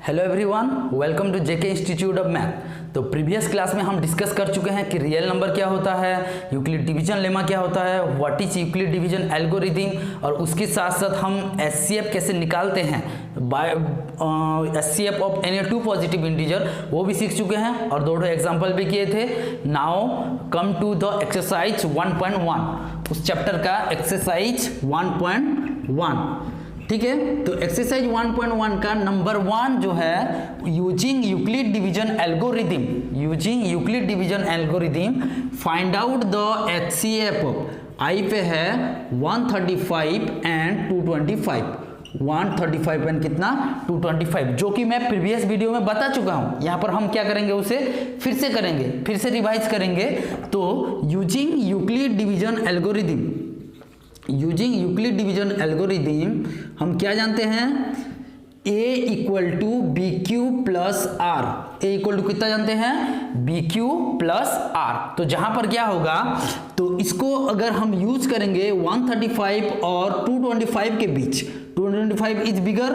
Hello everyone, welcome to JK institute of math. तो previous class में हम discuss कर चुके हैं कि रियल नंबर क्या होता है, यूक्लिड डिवीजन लेमा क्या होता है, what is Euclid division algorithm, और उसके साथ साथ हम एचसीएफ कैसे निकालते हैं by HCF of any two positive integer, वो भी सीख चुके हैं और दो एग्जाम्पल भी किए थे। Now come to the exercise 1.1, उस चैप्टर का एक्सरसाइज 1.1। ठीक है, तो एक्सरसाइज 1.1 का नंबर 1 जो है using Euclid division algorithm find out the HCF of आई पे है 135 एंड 225, 135 एंड कितना 225, जो कि मैं प्रीवियस वीडियो में बता चुका हूं। यहां पर हम क्या करेंगे, उसे फिर से करेंगे, फिर से रिवाइज करेंगे। तो यूजिंग यूक्लिड डिवीजन एल्गोरिथम हम क्या जानते हैं, a equal to B Q plus R, A equal to कितना जानते हैं, बी क्यू प्लस आर। तो जहां पर क्या होगा, तो इसको अगर हम यूज करेंगे 135 और 225 के बीच, 225 इज बिगर,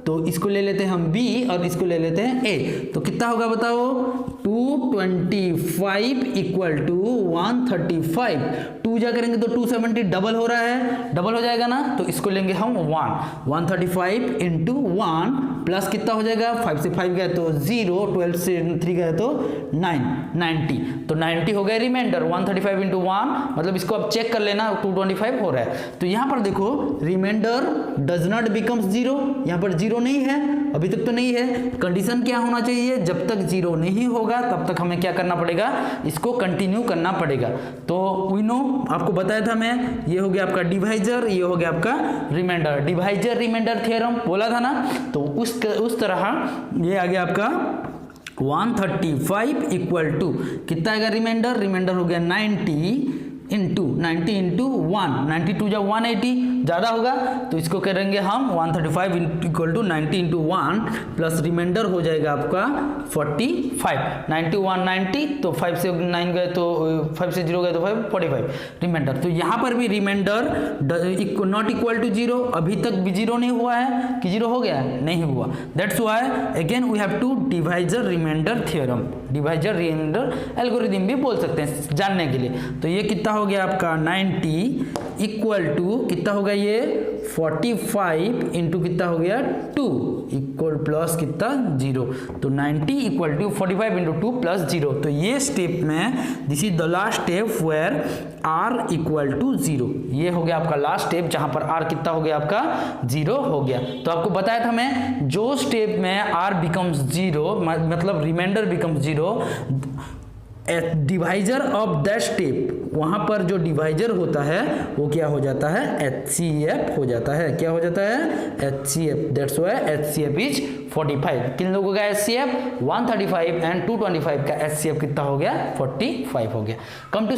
तो इसको ले लेते हैं हम b और इसको ले लेते हैं a, तो कितना होगा बताओ, 225 इक्वल टू 135, 2 जा करेंगे तो 270 डबल हो रहा है, डबल हो जाएगा ना, तो इसको लेंगे हम 135 इंटू 1 प्लस कितना हो जाएगा, 5 से 5 गए तो 0, 12 से 3 गए तो 9, 90, तो 90 हो गया रिमाइंडर। 135 इंटू 1 मतलब इसको अब चेक कर लेना, 225 हो रहा है। तो यहां पर देखो रिमाइंडर डज नॉट बिकम्स 0, यहां पर 0 नहीं है, अभी तक तो नहीं है। कंडीशन क्या होना चाहिए, जब तक 0 नहीं होगा तब तक हमें क्या करना पड़ेगा, इसको कंटिन्यू करना पड़ेगा। तो वी नो, आपको बताया था मैं, ये हो गया आपका डिवाइजर, ये हो गया आपका रिमाइंडर, डिवाइजर रिमाइंडर थ्योरम बोला था ना। तो उस तरह ये आ गया आपका 135 इक्वल टू कितना आएगा रिमाइंडर हो गया 90 इंटू 1, 92 जब 180 ज़्यादा होगा तो इसको करेंगे हम 135 equal to 90 into 1 plus remainder हो जाएगा आपका 45, 91 90, तो 5 से 9 गए तो 5 से 0 गए तो 5, 45 रिमाइंडर। तो यहाँ पर भी रिमाइंडर नॉट इक्वल टू 0, अभी तक भी 0 नहीं हुआ है कि 0 हो गया है, नहीं हुआ। That's why again we have to divisor remainder theorem, divisor remainder algorithm भी बोल सकते हैं जानने के लिए। तो ये कितना हो गया आपका 90 इक्वल टू कितना होगा ये 45 इंटू कितना हो गया 2 इक्वल प्लस कितना 0, तो 90 इक्वल टू 45 इंटू 2 प्लस 0। तो ये स्टेप में this is the last step where r equal to 0, ये हो गया आपका लास्ट स्टेप जहां पर r कितना हो गया आपका 0 हो गया। तो आपको बताया था मैं, जो स्टेप में r बिकम्स 0 मतलब remainder becomes 0, divisor of that step, वहां पर जो डिवाइजर होता है वो क्या हो जाता है, HCF हो जाता है। क्या हो जाता है, HCF। That's why HCF is 45। किन लोगों का HCF 135 एंड 225 का HCF कितना हो गया, 45 हो गया। कम टू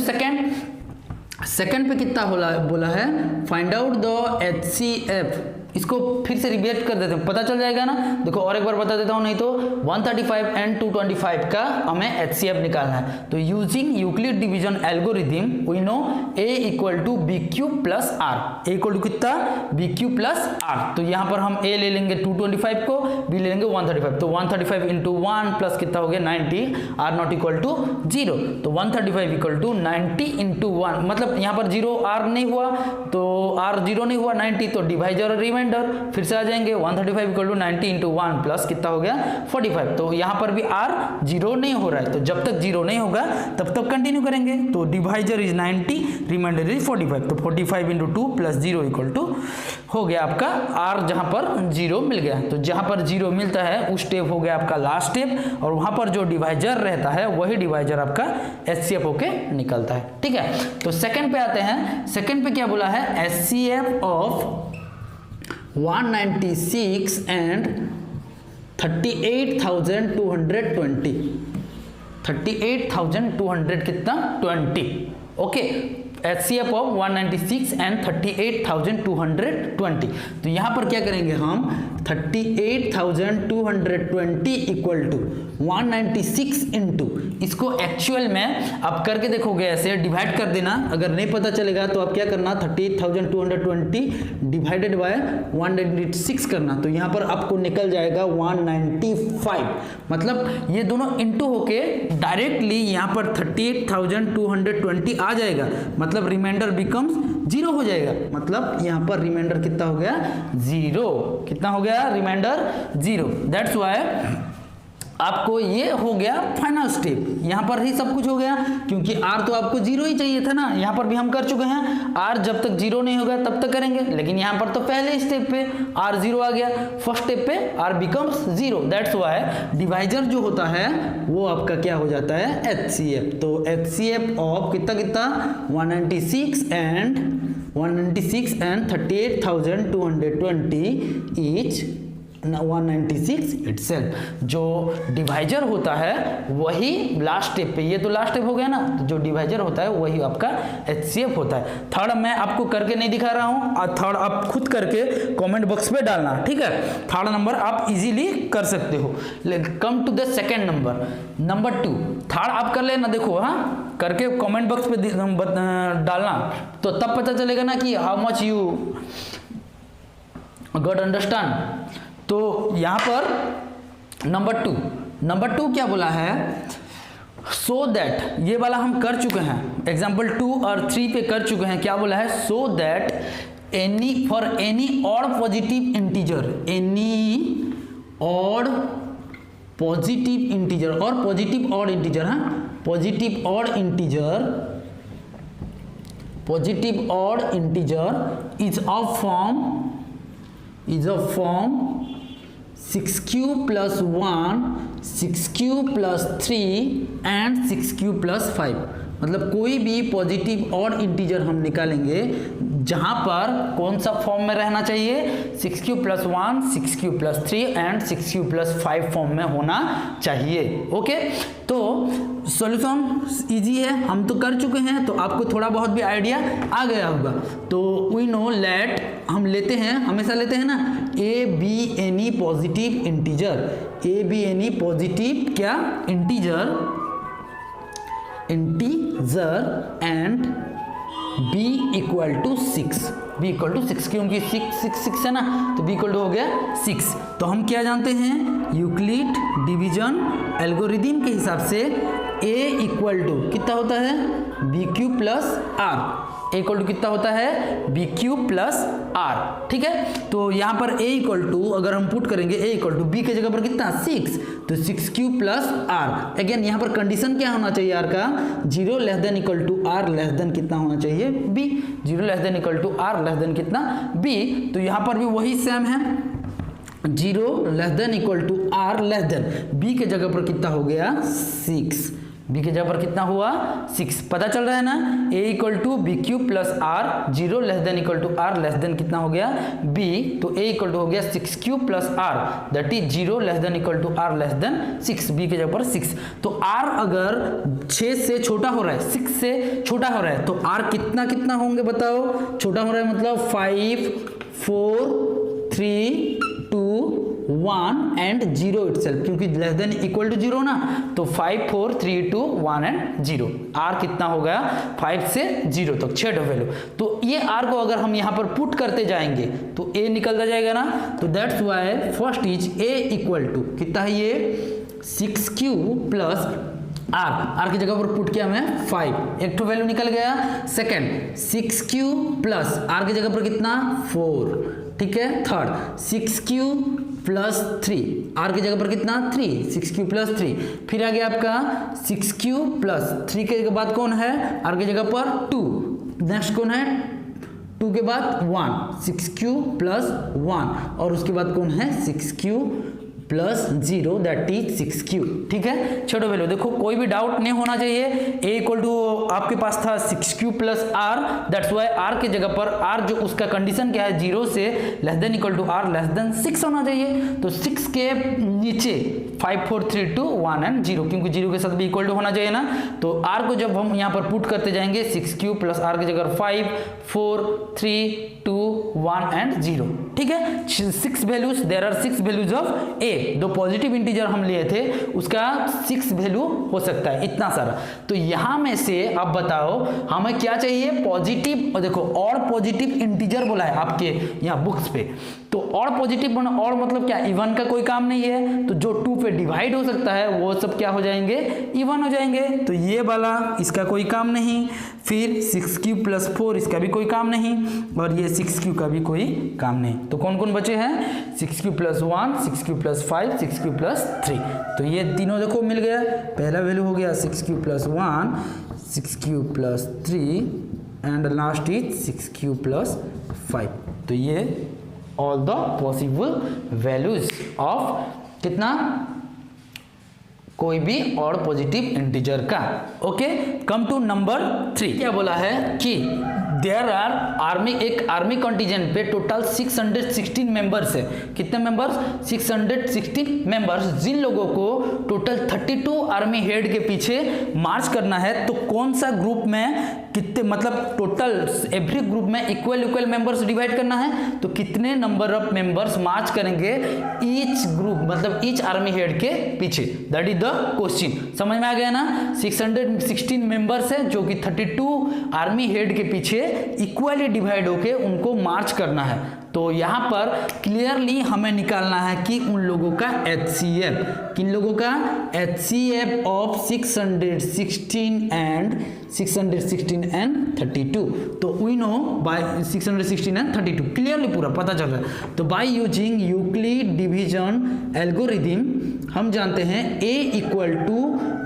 सेकंड पे कितना बोला है, फाइंड आउट द HCF। इसको फिर से रिपीट कर देते हैं, पता चल जाएगा ना। देखो और एक बार बता देता हूं, नहीं तो 135 एंड 225 का हमें HCF निकालना है। तो using Euclid division algorithm we know a equal to B Q plus R, A equal to कितना बी क्यू प्लस आर। तो यहां पर हम a ले लेंगे 225 को, b ले लेंगे 135, तो 135 इंटू 1 प्लस कितना हो गया 90, r नॉट इक्वल टू 0, तो 135 इक्वल टू 90 इंटू 1, मतलब यहां पर 0 r नहीं हुआ, तो r 0 नहीं हुआ 90, तो डिवाइजर और रिमाइंडर फिर से आ जाएंगे 135 इक्वल टू 90 इंटू 1 प्लस कितना हो गया 45। तो यहां पर भी r 0 नहीं हो रहा है, तो जब तक 0 नहीं होगा तब तक कंटिन्यू करेंगे। तो डिवाइजर इज 90, रिमाइंडर इज 45, तो 45 इंटू 2 प्लस 0 इक्वल टू हो गया आपका r, जहां पर 0 मिल गया। तो जहां पर 0 मिलता है उस स्टेप हो गया आपका लास्ट स्टेप, और वहां पर जो डिवाइजर रहता है वही डिवाइजर आपका HCF होके निकलता है। ठीक है, तो सेकंड पे आते हैं। सेकंड पे क्या बोला है, HCF ऑफ 196 एंड 38,220, 38,200 कितना 20, ओके। HCF of 196 and 38,220। तो यहां पर क्या करेंगे हम, 38,220 इक्वल टू 196 इंटू, इसको एक्चुअल में आप करके देखोगे, ऐसे डिवाइड कर देना। अगर नहीं पता चलेगा तो आप क्या करना, 38,220 डिवाइडेड बाय 196 करना, तो यहाँ पर आपको निकल जाएगा 195। मतलब ये दोनों इंटू होके डायरेक्टली यहाँ पर 38,220 आ जाएगा, मतलब रिमाइंडर बिकम्स 0 हो जाएगा। मतलब यहाँ पर रिमाइंडर कितना हो गया, 0। कितना हो गया रिमाइंडर, 0। दैट्स वाई आपको ये हो गया फाइनल स्टेप। यहाँ पर ही सब कुछ हो गया, क्योंकि r तो आपको 0 ही चाहिए था ना। यहाँ पर भी हम कर चुके हैं, r जब तक 0 नहीं होगा तब तक करेंगे, लेकिन यहाँ पर तो पहले स्टेप पे r 0 आ गया, फर्स्ट स्टेप पे r becomes 0। That's why divisor जो होता है वो आपका क्या हो जाता है, HCF। तो HCF ऑफ कितना 196 एंड 38,220 इच 196 इटसेल्फ। जो डिवाइजर होता है वही लास्ट स्टेप पे, ये तो लास्ट स्टेप हो गया ना, तो जो डिवाइजर होता है वही आपका HCF होता है। थर्ड मैं आपको करके नहीं दिखा रहा हूं, और थर्ड आप खुद करके कमेंट बॉक्स पे डालना, ठीक है। थर्ड नंबर आप इजीली कर सकते हो। Come to the second number 2। Third आप कर लेना, देखो हाँ, करके कमेंट बॉक्स पे डालना, तो तब पता चलेगा ना कि how much you got understand. तो यहां पर नंबर टू क्या बोला है, सो दैट, ये वाला हम कर चुके हैं, एग्जाम्पल 2 और 3 पे कर चुके हैं। क्या बोला है, so that for any odd positive integer, any odd positive integer और पॉजिटिव ऑड इंटीजर, हाँ, positive odd integer is of form 6q plus 1, 6q plus 3 and 6q plus 5। मतलब कोई भी पॉजिटिव ऑड इंटीजर हम निकालेंगे जहां पर कौन सा फॉर्म में रहना चाहिए, 6q plus 1, 6q plus 3 and 6q plus 5 form में होना चाहिए। ओके, तो सॉल्यूशन इजी है, हम तो कर चुके हैं, तो आपको थोड़ा बहुत भी आइडिया आ गया होगा। तो वी नो लेट, हम लेते हैं, हमेशा लेते हैं ना, A B any positive integer, A B any positive क्या integer and b equal to 6, b equal to 6, क्योंकि 6 है ना, तो b इक्वल टू हो गया 6। तो हम क्या जानते हैं, यूक्लिड डिवीजन एल्गोरिदम के हिसाब से a इक्वल टू कितना होता है, B Q plus R, a equal to कितना होता है, बी क्यू प्लस आर, ठीक है। तो यहाँ पर a इक्वल टू अगर हम पुट करेंगे, a इक्वल टू b के जगह पर कितना 6, तो 6q प्लस आर। अगेन यहाँ पर कंडीशन क्या होना चाहिए r का, 0 less than equal to r less than कितना होना चाहिए, b, 0 less than equal to r less than कितना, b। तो यहाँ पर भी वही सेम है, 0 less than equal to r less than, b के जगह पर कितना हो गया 6, b के जगह पर कितना हुआ 6। पता चल रहा है ना, a equal to B Q plus R, 0 less than equal to r less than कितना हो गया b, तो a इक्वल टू हो गया 6q plus R, that is 0 less than equal to r less than 6, b के जगह पर 6। तो r अगर 6 से छोटा हो रहा है, 6 से छोटा हो रहा है, तो r कितना होंगे बताओ, छोटा हो रहा है मतलब 5 4 3 2 1 एंड 0 इटसेल्फ, क्योंकि लेस देन इक्वल टू 0 ना, तो 5 4 3 2 1 एंड 0। r कितना हो गया 5 से 0 तक 6 वैल्यू। तो ये r को अगर हम यहाँ पर पुट करते जाएंगे तो a निकलता जाएगा ना, तो that's why first is a equal to कितना है, ये 6q प्लस r की जगह पर पुट किया मैं 5, एक तो वैल्यू निकल गया। सेकेंड 6q प्लस r की जगह पर कितना 4, ठीक है। थर्ड 6q प्लस 3, r की जगह पर कितना 3, 6q प्लस 3। फिर आ गया आपका 6q प्लस 3 के बाद कौन है, r की जगह पर 2, नेक्स्ट कौन है 2 के बाद 1, 6q प्लस 1, और उसके बाद कौन है 6q plus 0, that is 6q, ठीक है। छोटो वैल्यू देखो, कोई भी डाउट नहीं होना चाहिए। a इक्वल टू आपके पास था 6q plus r, that's why r की जगह पर r जो उसका कंडीशन क्या है, 0 से less than equal to r less than 6 होना चाहिए। तो 6 के नीचे 5 4 3 2 1 एंड 0, क्योंकि 0 के साथ भी इक्वल टू होना चाहिए ना। तो r को जब हम यहाँ पर पुट करते जाएंगे 6 क्यूब प्लस r की जगह 5 4 3 2 1 एंड 0, ठीक है। 6 values, there are 6 values of a, दो पॉजिटिव इंटीजर हम लिए थे उसका 6 वैल्यू हो सकता है, इतना सारा। तो यहाँ में से अब बताओ हमें क्या चाहिए, पॉजिटिव, देखो और पॉजिटिव इंटीजर बोला है आपके यहाँ बुक्स पे, तो और पॉजिटिव और मतलब क्या, इवन का कोई काम नहीं है, तो जो 2 पे डिवाइड हो सकता है वो सब क्या हो जाएंगे, इवन हो जाएंगे। तो ये वाला इसका कोई काम नहीं, फिर 6 क्यूब प्लस 4 इसका भी कोई काम नहीं, और ये 6 क्यूब का भी कोई काम नहीं। तो कौन कौन बचे हैं, 6 cube plus 1, 6 cube plus 5, 6 cube plus 3। तो ये तीनों देखो मिल गया, पहला वैल्यू हो गया 6 cube plus 1, 6 cube plus 3 and last is 6 cube plus 5। तो ये all the possible values of कितना, कोई भी और पॉजिटिव इंटीजर का। Okay, come to number 3। क्या बोला है कि देयर आर आर्मी, एक आर्मी कंटीजेंट पे टोटल 616 मेंबर्स है। कितने मेंबर्स, 616 मेंबर्स। जिन लोगों को टोटल 32 आर्मी हेड के पीछे मार्च करना है, तो कौन सा ग्रुप में कितने, मतलब टोटल एवरी ग्रुप में इक्वल मेंबर्स डिवाइड करना है, तो कितने नंबर ऑफ मेंबर्स मार्च करेंगे ईच ग्रुप, मतलब ईच आर्मी हेड के पीछे, दैट इज द क्वेश्चन। समझ में आ गया ना। 616 मेंबर्स है जो कि 32 आर्मी हेड के पीछे इक्वली डिवाइड होके उनको मार्च करना है। तो यहाँ पर क्लियरली हमें निकालना है कि उन लोगों का HCF, किन लोगों का HCF ऑफ 616 एंड 32। तो we know by 616 and 32 clearly पूरा पता चल रहा है। तो by using Euclid division algorithm हम जानते हैं A equal to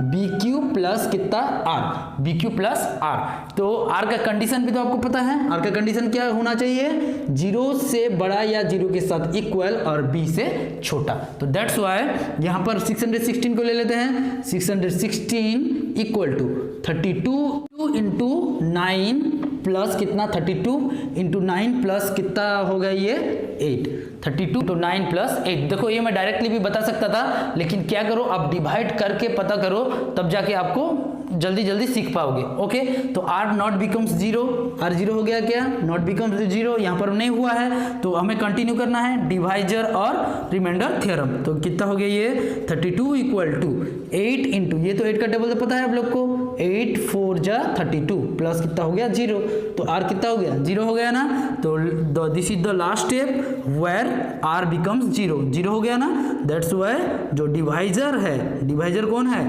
B Q plus कितना R, B Q plus R। तो R का कंडीशन भी तो आपको पता है, R का कंडीशन क्या होना चाहिए, 0 से बड़ा या 0 के साथ इक्वल और B से छोटा। तो दैट्स वाई यहाँ पर 616 को ले लेते हैं, 616 इक्वल टू 32 इंटू 9 प्लस कितना, 32 इंटू 9 प्लस कितना होगा ये 8, 32 इंटू 9 प्लस 8। देखो ये मैं डायरेक्टली भी बता सकता था, लेकिन क्या करो आप डिवाइड करके पता करो, तब जाके आपको जल्दी सीख पाओगे। ओके, तो R नॉट बिकम्स 0, R 0 हो गया क्या, नॉट बिकम्स 0, यहाँ पर नहीं हुआ है, तो हमें कंटिन्यू करना है डिवाइजर और रिमाइंडर थ्योरम। तो कितना हो गया ये 32 इक्वल टू 8 इंटू, ये तो 8 का टेबल तो पता है आप लोग को, 8 4 जा 32 प्लस कितना हो गया 0, तो R कितना हो गया 0 हो गया ना। तो this is the last step where R becomes 0, 0 हो गया ना। दैट्स वाई जो डिवाइजर है, डिवाइजर कौन है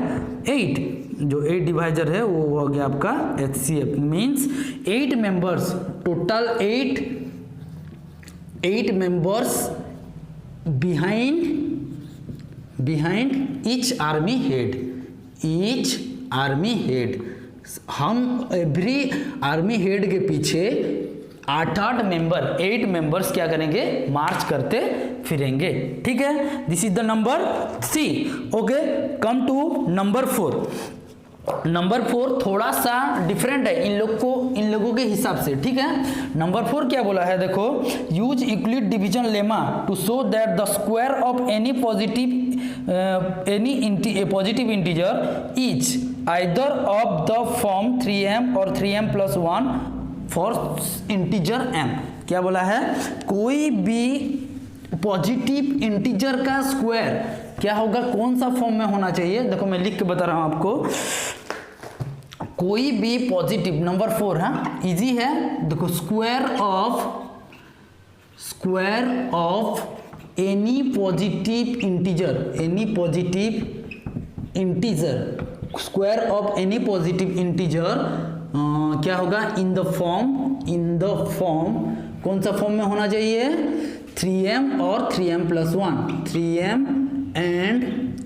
8, जो 8 डिवाइजर है वो हो गया आपका HCF, means 8 members, total 8 members behind each army head, हम एवरी आर्मी हेड के पीछे 8 मेंबर्स क्या करेंगे, मार्च करते फिरेंगे। ठीक है, this is the number 3। Okay, come to number 4। Number 4 थोड़ा सा डिफरेंट है इन लोगों के हिसाब से। ठीक है, नंबर 4 क्या बोला है, देखो, use Euclid division lemma to show that the square of any positive integer is either of the form 3m और 3m plus 1 for integer m। क्या बोला है, कोई भी पॉजिटिव इंटीजर का स्क्वायर क्या होगा, कौन सा फॉर्म में होना चाहिए। देखो मैं लिख के बता रहा हूं आपको, कोई भी पॉजिटिव, नंबर 4 है, इजी है। देखो square of any positive integer क्या होगा, इन द फॉर्म कौन सा फॉर्म में होना चाहिए, 3m और 3m plus 1, 3m and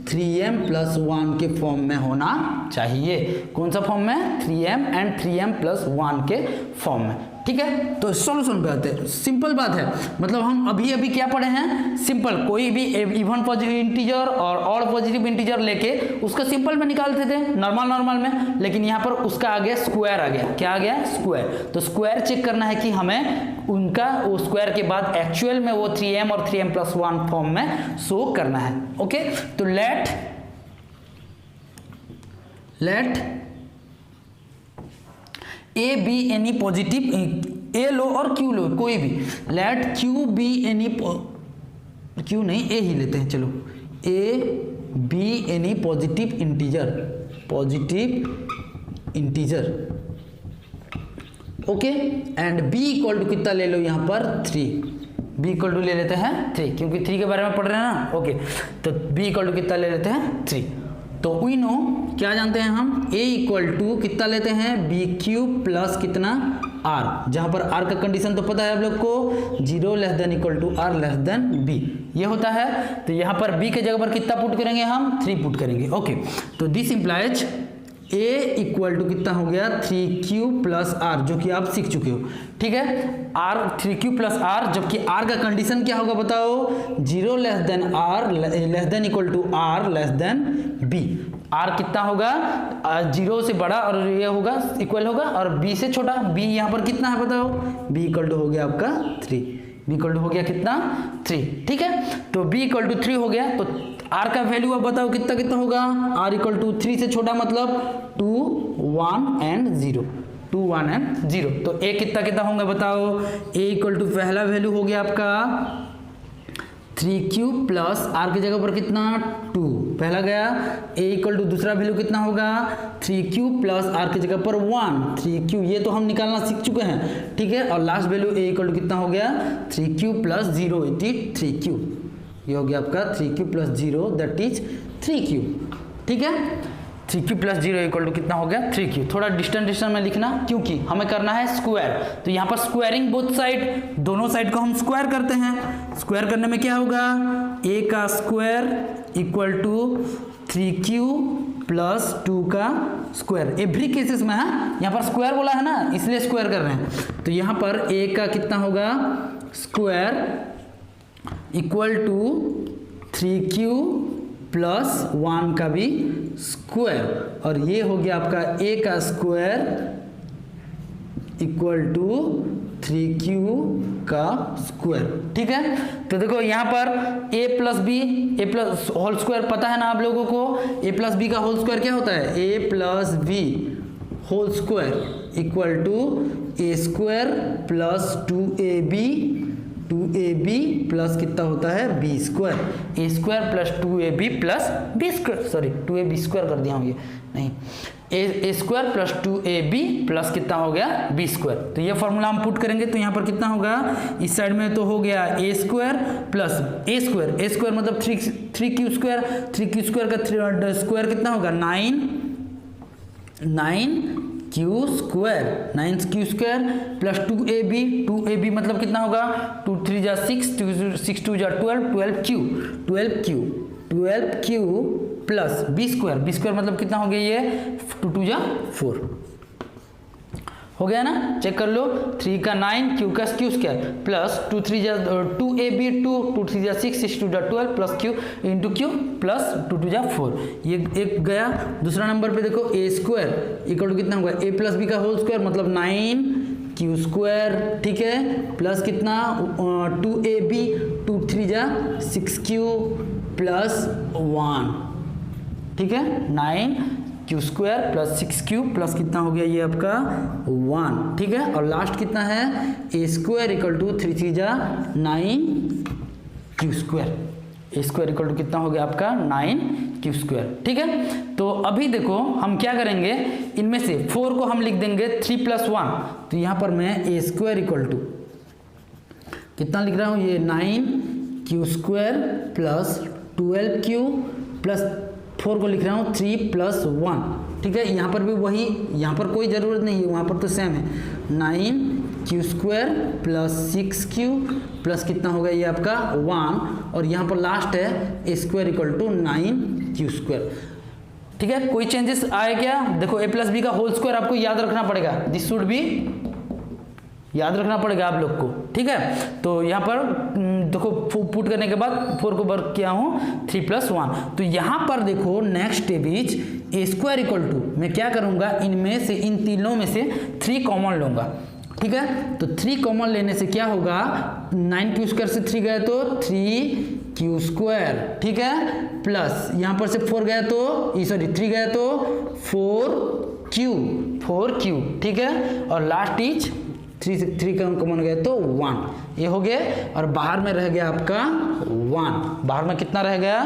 3m plus 1 के फॉर्म में होना चाहिए। कौन सा फॉर्म में, 3m एंड 3m प्लस 1 के फॉर्म में। ठीक है, तो सॉल्यूशन पे आते हैं। सिंपल बात है, मतलब हम अभी अभी क्या पढ़े हैं, सिंपल कोई भी इवन पॉजिटिव इंटीजर और ऑड पॉजिटिव इंटीजर लेके उसका सिंपल में निकालते थे नॉर्मल में, लेकिन यहाँ पर उसका आ गया स्क्वायर आ गया। क्या आ गया? स्क्वायर। तो स्क्वायर चेक करना है कि हमें उनका वो स्क्वायर के बाद एक्चुअल में वो 3m और 3m+1 फॉर्म में शो करना है। ओके, तो let A B any positive, a लो और क्यू लो कोई भी, लेट क्यू बी एनी, क्यू नहीं ए ही लेते हैं, चलो a B any positive integer, okay, and b equal to कितना ले लो यहाँ पर 3, बी इक्वल टू ले लेते हैं 3 क्योंकि 3 के बारे में पढ़ रहे हैं ना। ओके, तो बी इक्वल टू कितना ले लेते हैं 3। तो वी नो क्या जानते हैं हम, a इक्वल टू कितना लेते हैं बी क्यूब प्लस कितना r, जहां पर r का कंडीशन तो पता है आप लोग को, 0 less than equal to r less than b ये होता है। तो यहाँ पर b के जगह पर कितना पुट करेंगे हम, 3 पुट करेंगे। ओके, तो this implies a equal to कितना हो गया 3q प्लस r, जो कि आप सीख चुके हो। ठीक है, r 3q प्लस r, जबकि r का कंडीशन क्या होगा बताओ, 0 less than r less than equal to r less than b। r कितना होगा, 0 से बड़ा और ये होगा इक्वल होगा, और b से छोटा। b यहाँ पर कितना है बताओ, b इक्वल टू हो गया आपका 3, b इक्वल टू हो गया कितना 3। ठीक है, तो b इक्वल टू 3 हो गया, तो r का वैल्यू अब बताओ कितना कितना होगा, r इक्वल टू 3 से छोटा मतलब 2 1 एंड 0, 2 1 एंड 0। तो a कितना कितना होंगे बताओ, a इक्वल टू पहला वैल्यू हो गया आपका 3q प्लस r की जगह पर कितना 2 पहला गया, a इक्वल टू दूसरा वैल्यू कितना होगा 3q प्लस r की जगह पर 1, 3q ये तो हम निकालना सीख चुके हैं। ठीक है, और last value a equal to कितना हो गया 3q प्लस 0 3q, ये हो गया आपका 3q plus 0 that is 3q। ठीक है, 3q प्लस 0 इक्वल टू कितना हो गया 3q। थोड़ा डिस्टेंस में लिखना क्योंकि हमें करना है स्क्वायर, तो यहाँ पर स्क्वायरिंग बोथ साइड, दोनों साइड को हम स्क्वायर करते हैं। स्क्वायर करने में क्या होगा, a का square equal to 3q plus 2 का स्क्वायर, एवरी केसेस में है, यहाँ पर स्क्वायर बोला है ना इसलिए स्क्वायर कर रहे हैं। तो यहाँ पर a का कितना होगा square equal to 3q plus 1 का भी स्क्वायर, और ये हो गया आपका a का स्क्वायर इक्वल टू 3q का स्क्वायर। ठीक है, तो देखो यहाँ पर a plus B, a plus whole square पता है ना आप लोगों को, a प्लस बी का होल स्क्वायर क्या होता है, a plus B whole square equal to a square plus 2ab plus कितना होता है b square, a square plus 2ab plus b square, sorry 2ab square कर दिया हूँ ये नहीं, a square plus 2ab plus कितना हो गया b स्क्वायर। तो ये फॉर्मूला हम पुट करेंगे तो यहाँ पर कितना होगा, इस साइड में तो हो गया a square plus a square मतलब 3q स्क्वायर, 3q स्क्वायर का स्क्वायर कितना होगा 9q स्क्वायर प्लस 2ab मतलब कितना होगा 2 3 जा 6, 6 2 जा 12q प्लस b स्क्वायर मतलब कितना हो गया ये 2 2 जा 4 हो गया ना, चेक कर लो, 3 का 9 q का q स्क्वायर प्लस 2 3 जा 2ab 2 3 जा 6 6 2 जा 12 plus q into q plus 2 2 जा 4, ये एक गया। दूसरा नंबर पे देखो a स्क्वायर इक्वल टू कितना होगा a प्लस b का होल स्क्वायर मतलब 9q स्क्वायर, ठीक है, प्लस कितना 2ab 2 3 जा 6q प्लस 1, ठीक है, 9q square plus 6q plus कितना हो गया ये आपका 1, ठीक है, और लास्ट कितना है a स्क्वायर इक्वल टू 3 3 जा 9q square, a square equal to कितना हो गया आपका 9q स्क्वायर। ठीक है, तो अभी देखो हम क्या करेंगे, इनमें से 4 को हम लिख देंगे 3 प्लस 1, तो यहाँ पर मैं a स्क्वायर इक्वल टू कितना लिख रहा हूँ ये 9q square plus 12q plus 4 को लिख रहा हूँ 3 प्लस 1, ठीक है, यहाँ पर भी वही, यहाँ पर कोई ज़रूरत नहीं है, वहाँ पर तो सेम है 9q square plus 6q plus कितना होगा ये आपका 1, और यहाँ पर लास्ट है a square equal to 9q square. ठीक है, कोई चेंजेस आए क्या, देखो a प्लस बी का होल स्क्वायर आपको याद रखना पड़ेगा, दिस शुड बी याद रखना पड़ेगा आप लोग को, ठीक है। तो यहाँ पर देखो पुट करने के बाद 4 को वर्क किया हूँ 3 + 1। तो यहाँ पर देखो next step is A square equal to, मैं क्या करूँगा इनमें से, इन तीनों में से 3 कॉमन लूँगा, ठीक है। तो 3 कॉमन लेने से क्या होगा, 9q² से 3 गए तो 3q², ठीक है, प्लस यहाँ पर से 4 गया तो सॉरी 3 गया तो 4q, ठीक है, और लास्ट इज 3 कॉमन गया तो 1, ये हो गया। और बाहर में रह गया आपका 1, बाहर में कितना रह गया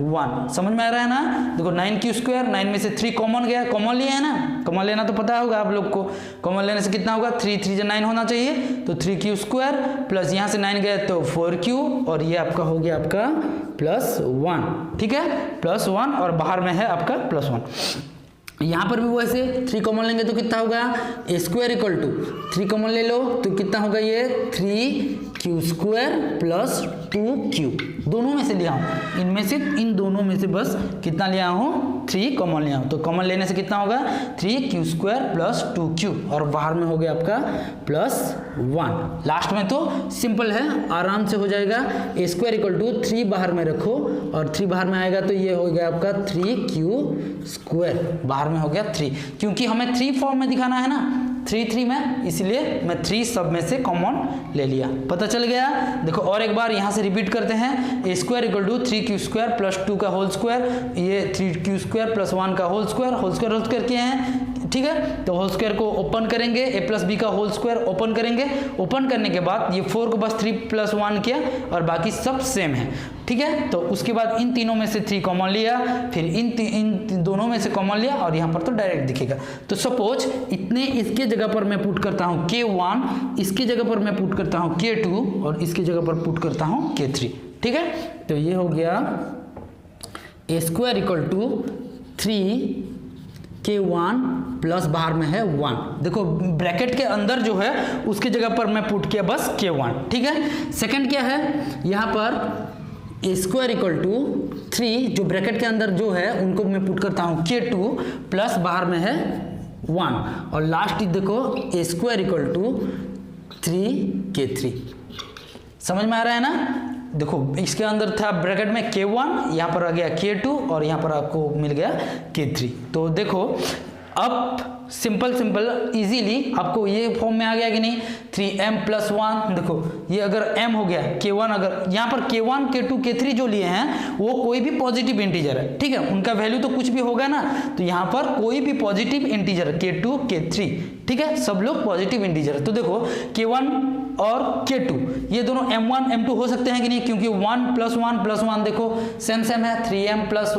1, समझ में आ रहा है ना। देखो 9q², 9 में से 3 कॉमन गया, कॉमन लिया है ना, कॉमन लेना तो पता होगा आप लोग को। कॉमन लेने से कितना होगा 3 × 9 होना चाहिए, तो 3q² प्लस यहाँ से 9 गया तो 4q, और ये आपका हो गया आपका +1, ठीक है, +1, और बाहर में है आपका +1। यहाँ पर भी वैसे 3 कॉमन लेंगे तो कितना होगा, a² इक्वल टू 3 कॉमन ले लो तो कितना होगा ये 3q² प्लस 2q, दोनों में से लिया हूँ, इनमें से इन दोनों में से बस कितना लिया हूँ 3 कॉमन लिया हूँ। तो कॉमन लेने से कितना होगा 3q² प्लस 2q, और बाहर में हो गया आपका +1। लास्ट में तो सिंपल है, आराम से हो जाएगा। a² इक्वल टू 3 बाहर में रखो, और 3 बाहर में आएगा तो ये हो गया आपका 3q², बाहर में हो गया 3, क्योंकि हमें 3 फॉर्म में दिखाना है ना, 3 में, इसलिए मैं 3 सब में से कॉमन ले लिया। पता चल गया। देखो और एक बार यहाँ से रिपीट करते हैं, a² equal to 3q² plus 2 का होल स्क्वायर, ये 3q² प्लस 1 का होल स्क्वायर किए हैं, ठीक है। तो होल स्क्वायर को ओपन करेंगे, a + b का होल स्क्वायर ओपन करेंगे, ओपन करने के बाद ये 4 को बस 3 + 1 किया, और बाकी सब सेम है, ठीक है। तो उसके बाद इन तीनों में से 3 कॉमन लिया, फिर इन दोनों में से कॉमन लिया, और यहाँ पर तो डायरेक्ट दिखेगा। तो सपोज इतने इसके जगह पर मैं पुट करता हूँ k1, इसकी जगह पर मैं पुट करता हूँ k2, और इसकी जगह पर पुट करता हूँ k3, ठीक है। तो ये हो गया a² equal to 3k1 plus बाहर में है 1। देखो ब्रैकेट के अंदर जो है उसकी जगह पर मैं पुट किया बस k1, ठीक है। सेकंड क्या है, यहाँ पर a² इक्वल टू 3, जो ब्रैकेट के अंदर जो है उनको मैं पुट करता हूँ k2 प्लस बाहर में है 1, और लास्ट देखो a² इक्वल टू 3k3, समझ में आ रहा है ना। देखो इसके अंदर था ब्रैकेट में k1, यहाँ पर आ गया k2, और यहाँ पर आपको मिल गया k3। तो देखो अब सिंपल इजीली आपको ये फॉर्म में आ गया कि नहीं, 3m + 1, देखो ये अगर m हो गया, k1 अगर यहाँ पर k1 k2 k3 जो लिए हैं वो कोई भी पॉजिटिव इंटीजर है, ठीक है, उनका वैल्यू तो कुछ भी होगा ना। तो यहाँ पर कोई भी पॉजिटिव इंटीजर k2 k3, ठीक है, सब लोग पॉजिटिव इंटीजर है। तो देखो k1 और k2 ये दोनों m1 m2 हो सकते हैं कि नहीं, क्योंकि 1 + 1 + 1 देखो सेम है, 3m +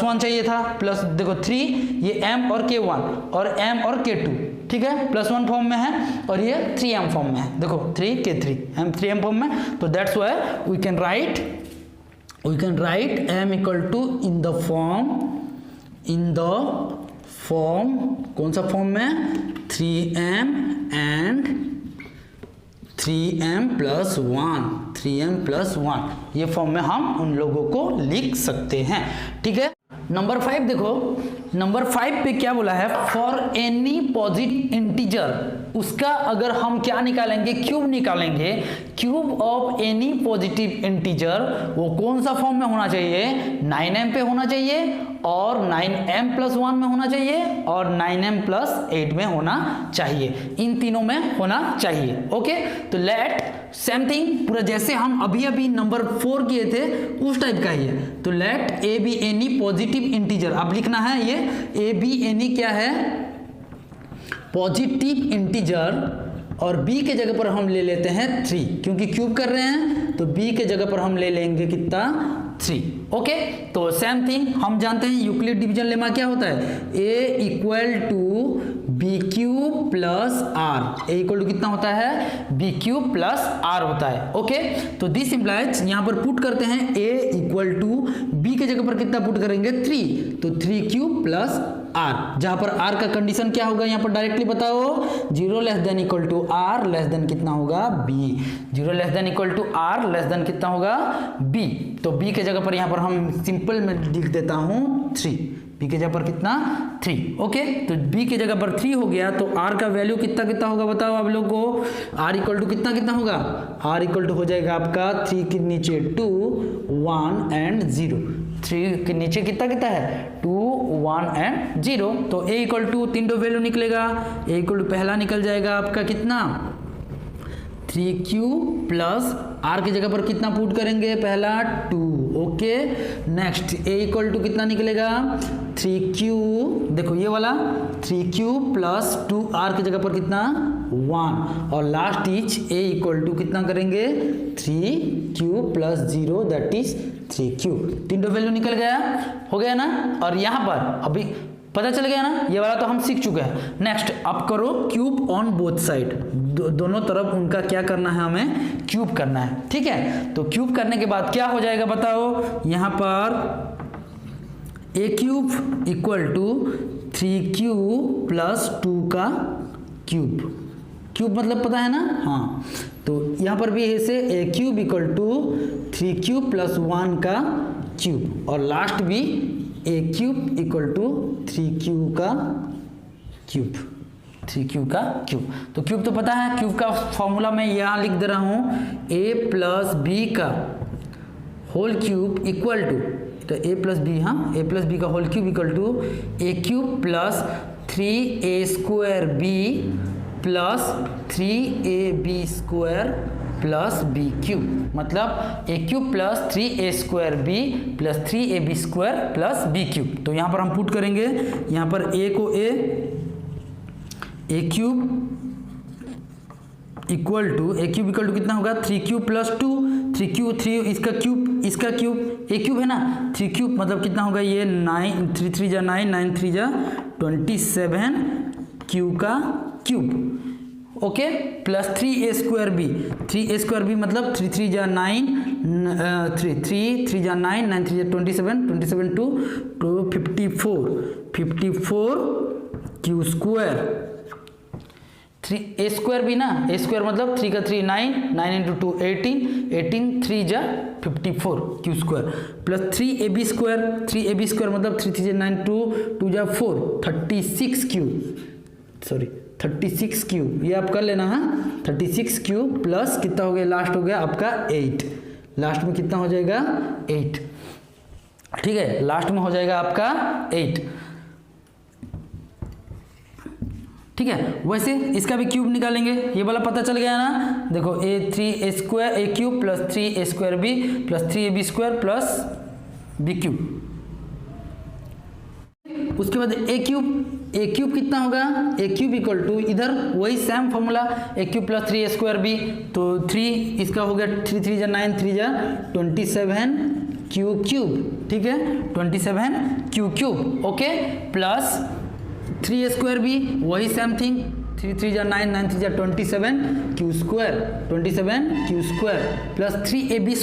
1 चाहिए था, प्लस देखो 3 ये m और k1 और m और k2, ठीक है, +1 फॉर्म में है, और ये 3m फॉर्म में है, देखो 3k3 m 3m फॉर्म में। तो that's why we can write m equal to in the form कौन सा फॉर्म में, 3m एंड 3m + 1, ये फॉर्म में हम उन लोगों को लिख सकते हैं, ठीक है। नंबर 5 देखो, नंबर 5 पे क्या बोला है, फॉर एनी पॉजिटिव इंटीजर, उसका अगर हम क्या निकालेंगे, क्यूब निकालेंगे, cube of any positive integer, वो कौन सा फॉर्म में होना चाहिए, 9m पे होना चाहिए, और 9m + 1 में होना चाहिए, और 9m + 8 में होना चाहिए, इन तीनों में होना चाहिए, ओके। तो लेट सेम थिंग पूरा जैसे हम अभी नंबर 4 किए थे उस टाइप का ही है। तो let a be any positive integer, अब लिखना है ये a be any क्या है, पॉजिटिव इंटीजर, और b के जगह पर हम ले लेते हैं 3, क्योंकि क्यूब कर रहे हैं, तो b के जगह पर हम ले लेंगे कितना 3, ओके। तो सेम थिंग हम जानते हैं यूक्लिड डिवीजन लेमा क्या होता है, a equal to b³ plus r, a equal to कितना होता है b³ प्लस r होता है, ओके। तो दिस इंप्लाइज यहाँ पर पुट करते हैं a इक्वल टू b के जगह पर कितना पुट करेंगे 3, तो 3³ प्लस r, जहां पर r का कंडीशन क्या होगा यहाँ पर डायरेक्टली बताओ, 0 ≤ r लेस देन कितना होगा b, 0 ≤ r लेस देन कितना होगा b। तो b के जगह पर यहाँ पर हम सिंपल में लिख देता हूँ 3, बी के जगह पर कितना 3। ओके, तो बी के जगह पर 3 हो गया, तो आर का वैल्यू कितना कितना होगा बताओ आप लोग को। आर इक्वल टू कितना कितना होगा, आर इक्वल टू हो जाएगा आपका 3 के नीचे 2 1 एंड 0। 3 के नीचे कितना कितना है 2 1 एंड 0। तो ए इक्वल टू तीनों वैल्यू निकलेगा। ए इक्वल टू पहला निकल जाएगा आपका कितना 3q प्लस आर की जगह पर कितना पुट करेंगे पहला 2। Okay, next A equal to कितना निकलेगा 3q, देखो ये वाला 3q प्लस 2r की जगह पर कितना 1, और last is A equal to कितना करेंगे 3q plus 0 that is 3q। तीनों वैल्यू निकल गया, हो गया ना। और यहाँ पर अभी पता चल गया ना, ये वाला तो हम सीख चुके हैं। नेक्स्ट अब करो क्यूब ऑन बोथ साइड, दोनों तरफ उनका क्या करना है, हमें क्यूब करना है। ठीक है, तो क्यूब करने के बाद क्या हो जाएगा बताओ। यहाँ पर a cube equal to 3q plus 2 का क्यूब। क्यूब मतलब पता है ना, हाँ। तो यहाँ पर भी ऐसे a cube equal to 3q plus 1 का क्यूब, और लास्ट भी ए क्यूब इक्वल टू 3q का क्यूब, 3q का क्यूब। तो क्यूब तो पता है, क्यूब का फॉर्मूला मैं यहाँ लिख दे रहा हूँ, a प्लस बी का होल क्यूब इक्वल टू, तो a प्लस बी, हाँ a प्लस बी का whole cube equal to a cube plus 3a square b plus 3ab square plus b cube, मतलब a cube plus 3a square b plus 3ab square plus b cube. तो यहाँ पर हम put करेंगे, यहाँ पर a को ए क्यूब इक्वल टू कितना होगा 3q प्लस 2, 3q 3 इसका क्यूब ए क्यूब है ना, 3 क्यूब मतलब कितना होगा ये 9, 3 3 जा 9, 9 3 जा 27 q का cube. Okay, plus 3a square B, 3a square B मतलब 3 3 जा 9, 3 3 जा 9, 9 3 जा 27, 27 to 54 q square, 3a square भी ना, a स्क्वायर मतलब 3 का 3 9, 9 इंटू 2 18, 18 3 जा 54 q square plus 3ab square मतलब 3 3 जा 9, 2 जा 4 36 क्यूब, ये आप कर लेना है 36 क्यूब प्लस कितना हो गया, लास्ट हो गया आपका 8, लास्ट में कितना हो जाएगा 8। ठीक है, लास्ट में हो जाएगा आपका 8। ठीक है, वैसे इसका भी क्यूब निकालेंगे, ये वाला पता चल गया ना। देखो a cube plus 3a square b plus 3ab square plus b cube. उसके बाद ए क्यूब कितना होगा, ए क्यूब इक्वल टू इधर वही same formula, a cube plus 3a square b, तो 3 इसका हो गया 3 3 जा 9, 3 जा 27 क्यूब। ठीक है, 27 cube. Okay, plus 3a square B वही सेम थिंग, 3 3 जा 9, 9 3 जा 27 q square plus 3ab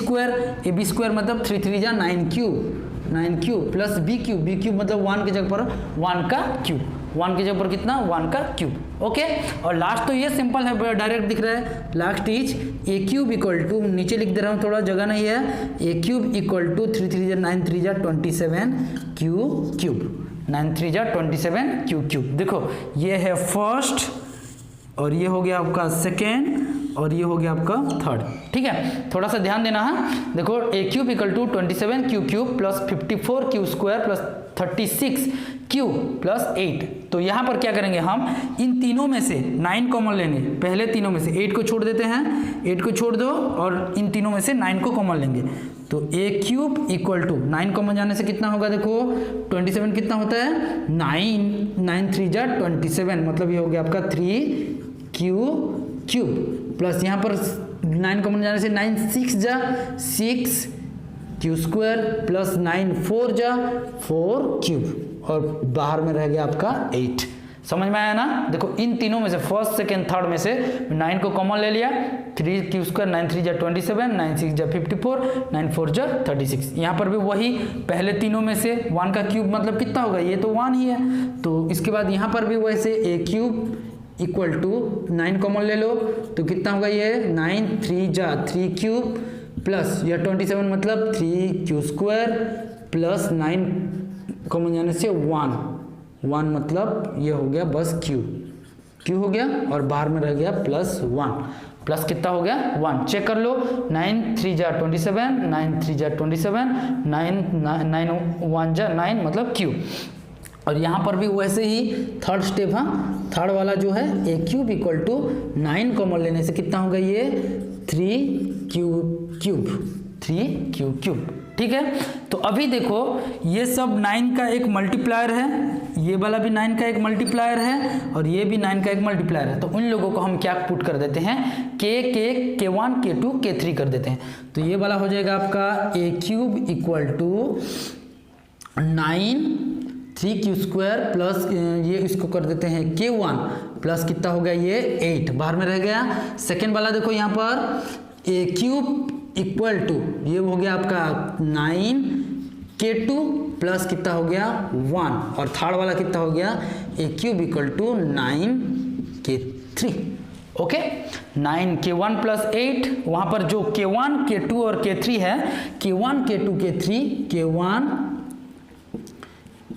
square मतलब 3 3 जा 9 क्यूब प्लस बी क्यूब मतलब 1 की जगह पर 1 का क्यूब, 1 की जगह पर कितना 1 का क्यूब। ओके, और लास्ट तो ये सिंपल है, डायरेक्ट दिख रहा है। Last is A cube equal to, नीचे लिख दे रहा हूँ थोड़ा जगह नहीं है, ए क्यूब इक्वल टू 3 3 जा 9, 3 जा 27 क्यूब, 9 3 जा 27 क्यूब। देखो ये है फर्स्ट, और ये हो गया आपका सेकेंड, और ये हो गया आपका थर्ड। ठीक है, थोड़ा सा ध्यान देना है। देखो a cube equal to 27 cube plus 54 q square plus 36 q plus 8। तो यहाँ पर क्या करेंगे, हम इन तीनों में से 9 कॉमन लेंगे, पहले तीनों में से 8 को छोड़ देते हैं, 8 को छोड़ दो और इन तीनों में से 9 को कॉमन लेंगे। तो ए क्यूब इक्वल टू 9 कॉमन जाने से कितना होगा, देखो 27 कितना होता है 9 3 जा 27, मतलब ये हो गया आपका 3q प्लस यहाँ पर 9 कॉमन जाने से 9 6 जा 6 क्यू स्क्वायर प्लस 9 4 जा 4 क्यूब, और बाहर में रह गया आपका 8। समझ में आया ना। देखो इन तीनों में से फर्स्ट सेकेंड थर्ड में से 9 को कॉमन ले लिया, 3 क्यू स्क्वायर 9 3 जा 27, 9 6 जा 54, 9 4 जा 36। यहाँ पर भी वही पहले तीनों में से 1 का क्यूब मतलब कितना होगा, ये तो 1 ही है। तो इसके बाद यहाँ पर भी वैसे ए क्यूब इक्वल टू 9 कॉमन ले लो तो कितना होगा, ये 9 3 जा 3 क्यूब प्लस यह 27 मतलब 3 क्यू स्क्वायर प्लस 9 कॉमन जाने से 1 मतलब ये हो गया बस क्यू हो गया और बाहर में रह गया +1 प्लस कितना हो गया 1 चेक कर लो 9 3 जा 27 9 3 जा 27 9 1 जा 9 मतलब क्यू। और यहाँ पर भी वैसे ही थर्ड स्टेप, हाँ थर्ड वाला जो है ए क्यूब इक्वल टू 9 कॉमन लेने से कितना होगा ये 3 क्यूब। ठीक है, तो अभी देखो ये सब 9 का एक मल्टीप्लायर है, ये वाला भी 9 का एक मल्टीप्लायर है और ये भी 9 का एक मल्टीप्लायर है। तो उन लोगों को हम क्या पुट कर देते हैं K1 K2 K3 कर देते हैं। तो ये वाला हो जाएगा आपका a cube equal to 9 3q² plus ये इसको कर देते हैं K1 प्लस कितना हो गया ये 8 बाहर में रह गया। सेकेंड वाला देखो यहाँ पर ए क्यूब इक्वल टू ये हो गया आपका 9k2 प्लस कितना हो गया 1 और थर्ड वाला कितना हो गया a cube equal to 9k3। Okay 9k1 plus 8 वहां पर जो K1 K2 और K3 है K1 K2 K3 K1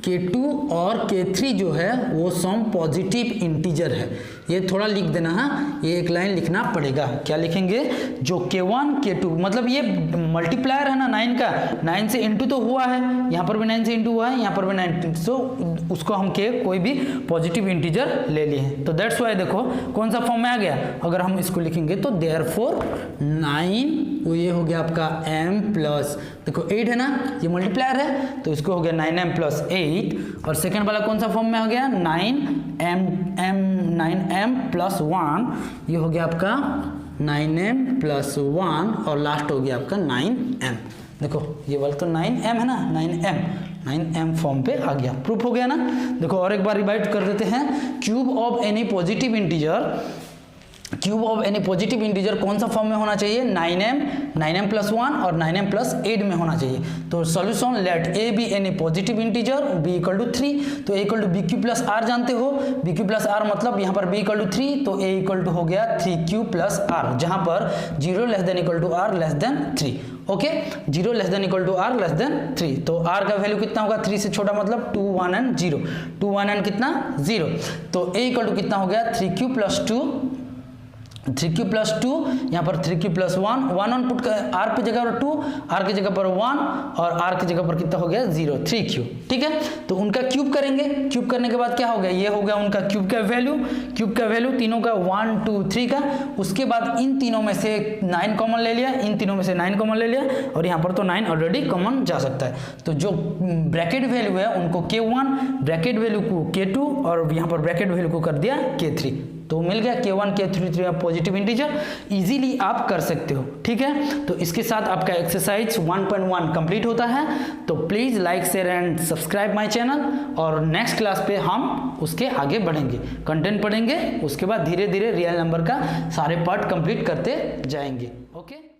K2 और K3 जो है वो सम पॉजिटिव इंटीजर है। ये थोड़ा लिख देना, हाँ ये एक लाइन लिखना पड़ेगा। क्या लिखेंगे जो K1 K2 मतलब ये मल्टीप्लायर है ना 9 का, 9 से इंटू तो हुआ है, यहाँ पर भी 9 से इंटू हुआ है, यहाँ पर भी 9 सो उसको हम कोई भी पॉजिटिव इंटीजर ले लिए हैं। तो दैट्स वाई देखो कौन सा फॉर्म में आ गया। अगर हम इसको लिखेंगे तो देयरफॉर 9 ये हो गया आपका m प्लस देखो 8 है ना, ये मल्टीप्लायर है तो इसको हो गया 9m प्लस 8 और सेकेंड वाला कौन सा फॉर्म में हो गया 9m प्लस 1 ये हो गया आपका 9m प्लस 1 और लास्ट हो गया आपका 9m। देखो ये वाला तो 9m है ना 9m फॉर्म पे आ गया, प्रूफ हो गया ना। देखो और एक बार रिवाइज कर देते हैं। Cube of any positive integer कौन सा फॉर्म में होना चाहिए 9m प्लस 1 और 9m प्लस 8 में होना चाहिए। तो solution let A B any positive integer b equal to 3 तो a equal to bq plus r जानते हो, bq प्लस r मतलब यहाँ पर b इक्वल टू 3 तो a इक्वल टू हो गया 3q प्लस r जहाँ पर 0 less than equal to r less than 3। Okay 0 less than equal to r less than 3 तो r का वैल्यू कितना होगा 3 से छोटा मतलब 2 1 and 0 2 1 and कितना 0 तो a इक्वल टू कितना हो गया 3q प्लस 2 यहाँ पर 3q प्लस 1 पुट कर r पे जगह पर 2 r की जगह पर 1 और r की जगह पर कितना हो गया 0 3q। ठीक है तो उनका क्यूब करेंगे, क्यूब करने के बाद क्या हो गया ये हो गया उनका क्यूब का वैल्यू तीनों का 1 2 3 का। उसके बाद इन तीनों में से 9 कॉमन ले लिया, इन तीनों में से 9 कॉमन ले लिया और यहाँ पर तो 9 ऑलरेडी कॉमन जा सकता है। तो जो ब्रैकेट वैल्यू है उनको K1 ब्रैकेट वैल्यू को K2 और यहाँ पर ब्रैकेट वैल्यू को कर दिया K3 तो मिल गया K1 K3 positive integer. Easily आप कर सकते हो। ठीक है तो इसके साथ आपका एक्सरसाइज 1.1 कंप्लीट होता है। तो please like share and subscribe my channel और नेक्स्ट क्लास पे हम उसके आगे बढ़ेंगे, कंटेंट पढ़ेंगे, उसके बाद धीरे धीरे रियल नंबर का सारे पार्ट कंप्लीट करते जाएंगे। ओके।